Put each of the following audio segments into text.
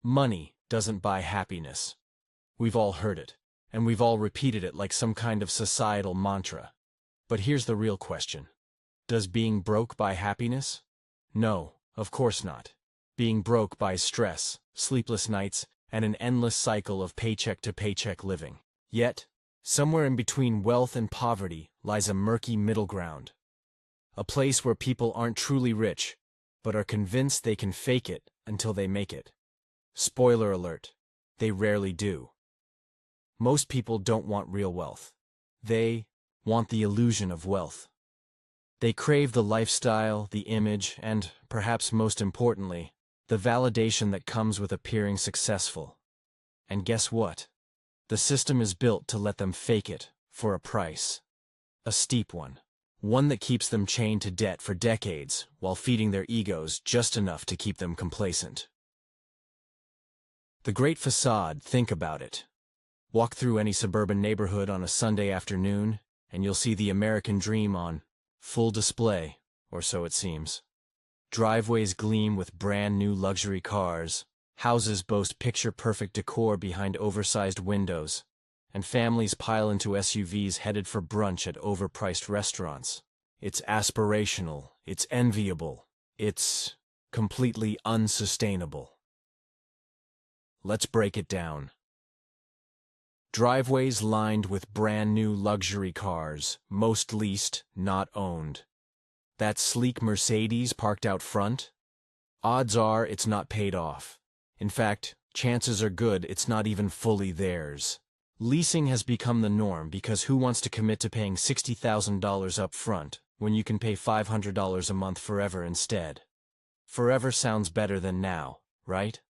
Money doesn't buy happiness. We've all heard it, and we've all repeated it like some kind of societal mantra. But here's the real question. Does being broke buy happiness? No, of course not. Being broke buys stress, sleepless nights, and an endless cycle of paycheck-to-paycheck living. Yet, somewhere in between wealth and poverty lies a murky middle ground. A place where people aren't truly rich, but are convinced they can fake it until they make it. Spoiler alert, they rarely do. Most people don't want real wealth. They want the illusion of wealth. They crave the lifestyle, the image, and, perhaps most importantly, the validation that comes with appearing successful. And guess what? The system is built to let them fake it, for a price. A steep one. One that keeps them chained to debt for decades, while feeding their egos just enough to keep them complacent. The great facade, think about it. Walk through any suburban neighborhood on a Sunday afternoon, and you'll see the American dream on full display, or so it seems. Driveways gleam with brand new luxury cars, houses boast picture-perfect decor behind oversized windows, and families pile into SUVs headed for brunch at overpriced restaurants. It's aspirational, it's enviable, it's completely unsustainable. Let's break it down. Driveways lined with brand new luxury cars, most leased, not owned. That sleek Mercedes parked out front? Odds are it's not paid off. In fact, chances are good it's not even fully theirs. Leasing has become the norm because who wants to commit to paying $60,000 up front when you can pay $500 a month forever instead? Forever sounds better than now, right?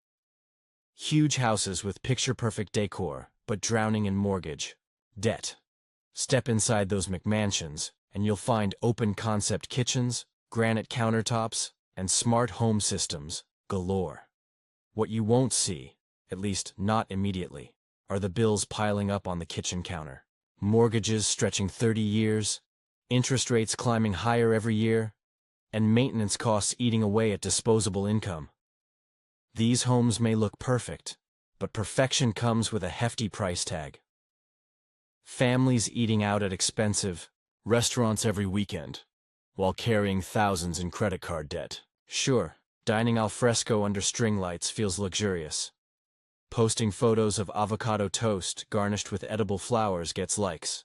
Huge houses with picture-perfect decor, but drowning in mortgage debt. Step inside those McMansions, and you'll find open-concept kitchens, granite countertops, and smart home systems galore. What you won't see, at least not immediately, are the bills piling up on the kitchen counter. Mortgages stretching 30 years, interest rates climbing higher every year, and maintenance costs eating away at disposable income. These homes may look perfect, but perfection comes with a hefty price tag. Families eating out at expensive restaurants every weekend, while carrying thousands in credit card debt. Sure, dining al fresco under string lights feels luxurious. Posting photos of avocado toast garnished with edible flowers gets likes.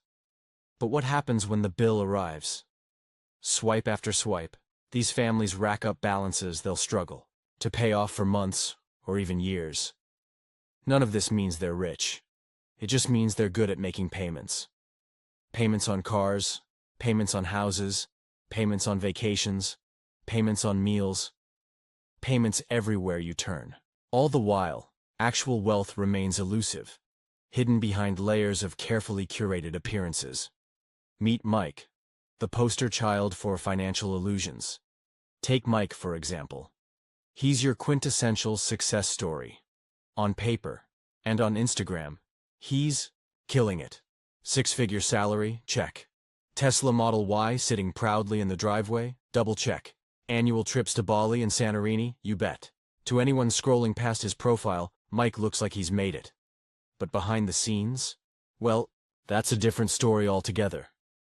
But what happens when the bill arrives? Swipe after swipe, these families rack up balances they'll struggle to pay off for months or even years. None of this means they're rich. It just means they're good at making payments. Payments on cars, payments on houses, payments on vacations, payments on meals, payments everywhere you turn. All the while, actual wealth remains elusive, hidden behind layers of carefully curated appearances. Meet Mike, the poster child for financial illusions. Take Mike, for example. He's your quintessential success story. On paper, and on Instagram, he's killing it. Six-figure salary, check. Tesla Model Y sitting proudly in the driveway, double check. Annual trips to Bali and Santorini, you bet. To anyone scrolling past his profile, Mike looks like he's made it. But behind the scenes? Well, that's a different story altogether.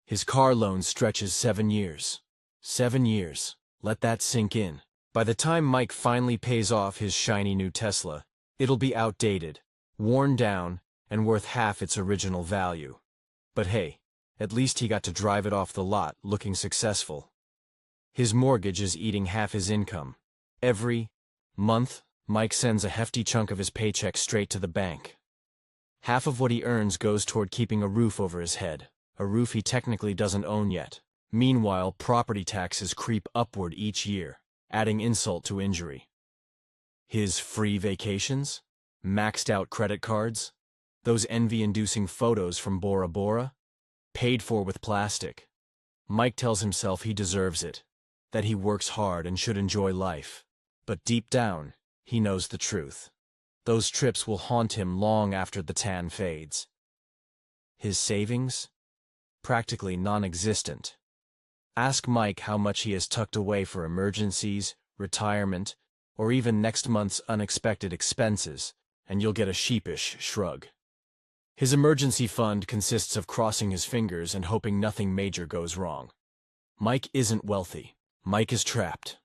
His car loan stretches 7 years. 7 years. Let that sink in. By the time Mike finally pays off his shiny new Tesla, it'll be outdated, worn down, and worth half its original value. But hey, at least he got to drive it off the lot looking successful. His mortgage is eating half his income. Every month, Mike sends a hefty chunk of his paycheck straight to the bank. Half of what he earns goes toward keeping a roof over his head, a roof he technically doesn't own yet. Meanwhile, property taxes creep upward each year, adding insult to injury. His free vacations? Maxed out credit cards? Those envy-inducing photos from Bora Bora? Paid for with plastic. Mike tells himself he deserves it, that he works hard and should enjoy life. But deep down, he knows the truth. Those trips will haunt him long after the tan fades. His savings? Practically non-existent. Ask Mike how much he has tucked away for emergencies, retirement, or even next month's unexpected expenses, and you'll get a sheepish shrug. His emergency fund consists of crossing his fingers and hoping nothing major goes wrong. Mike isn't wealthy. Mike is trapped.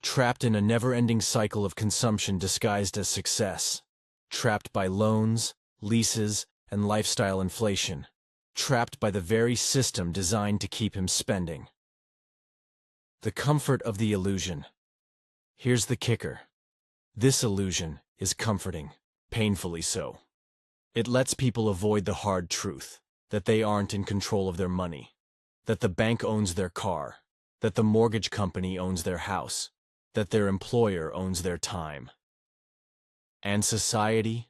Trapped in a never-ending cycle of consumption disguised as success. Trapped by loans, leases, and lifestyle inflation. Trapped by the very system designed to keep him spending. The comfort of the illusion. Here's the kicker. This illusion is comforting, painfully so. It lets people avoid the hard truth, that they aren't in control of their money, that the bank owns their car, that the mortgage company owns their house, that their employer owns their time. And society?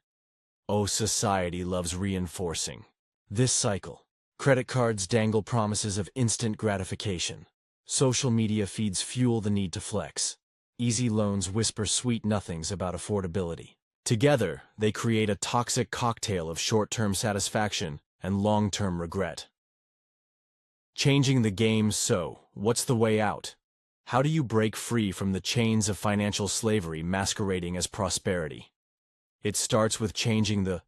Oh, society loves reinforcing this cycle. Credit cards dangle promises of instant gratification. Social media feeds fuel the need to flex. Easy loans whisper sweet nothings about affordability. Together, they create a toxic cocktail of short-term satisfaction and long-term regret. Changing the game, so what's the way out? How do you break free from the chains of financial slavery masquerading as prosperity? It starts with changing the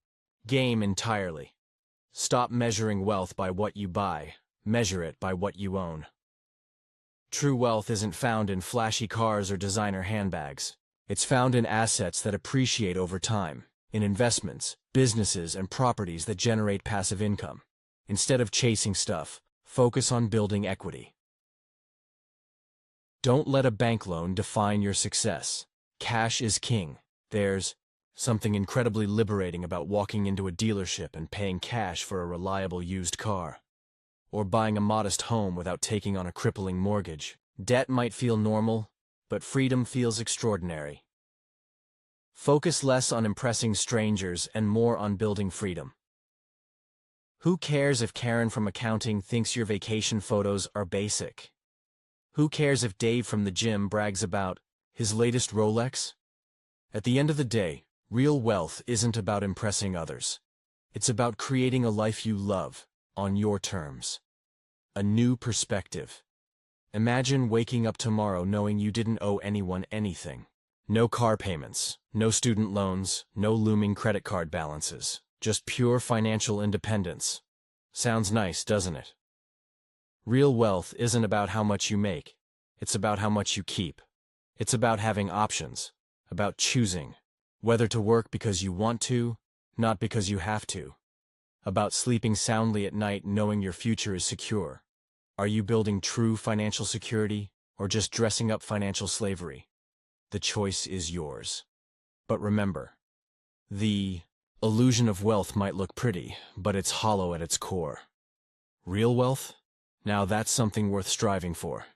game entirely. Stop measuring wealth by what you buy, measure it by what you own. True wealth isn't found in flashy cars or designer handbags. It's found in assets that appreciate over time, in investments, businesses, and properties that generate passive income. Instead of chasing stuff, focus on building equity. Don't let a bank loan define your success. Cash is king. There's something incredibly liberating about walking into a dealership and paying cash for a reliable used car. Or buying a modest home without taking on a crippling mortgage. Debt might feel normal, but freedom feels extraordinary. Focus less on impressing strangers and more on building freedom. Who cares if Karen from accounting thinks your vacation photos are basic? Who cares if Dave from the gym brags about his latest Rolex? At the end of the day, real wealth isn't about impressing others. It's about creating a life you love, on your terms. A new perspective. Imagine waking up tomorrow knowing you didn't owe anyone anything. No car payments, no student loans, no looming credit card balances. Just pure financial independence. Sounds nice, doesn't it? Real wealth isn't about how much you make. It's about how much you keep. It's about having options, about choosing, whether to work because you want to, not because you have to. About sleeping soundly at night knowing your future is secure. Are you building true financial security, or just dressing up financial slavery? The choice is yours. But remember, the illusion of wealth might look pretty, but it's hollow at its core. Real wealth? Now that's something worth striving for.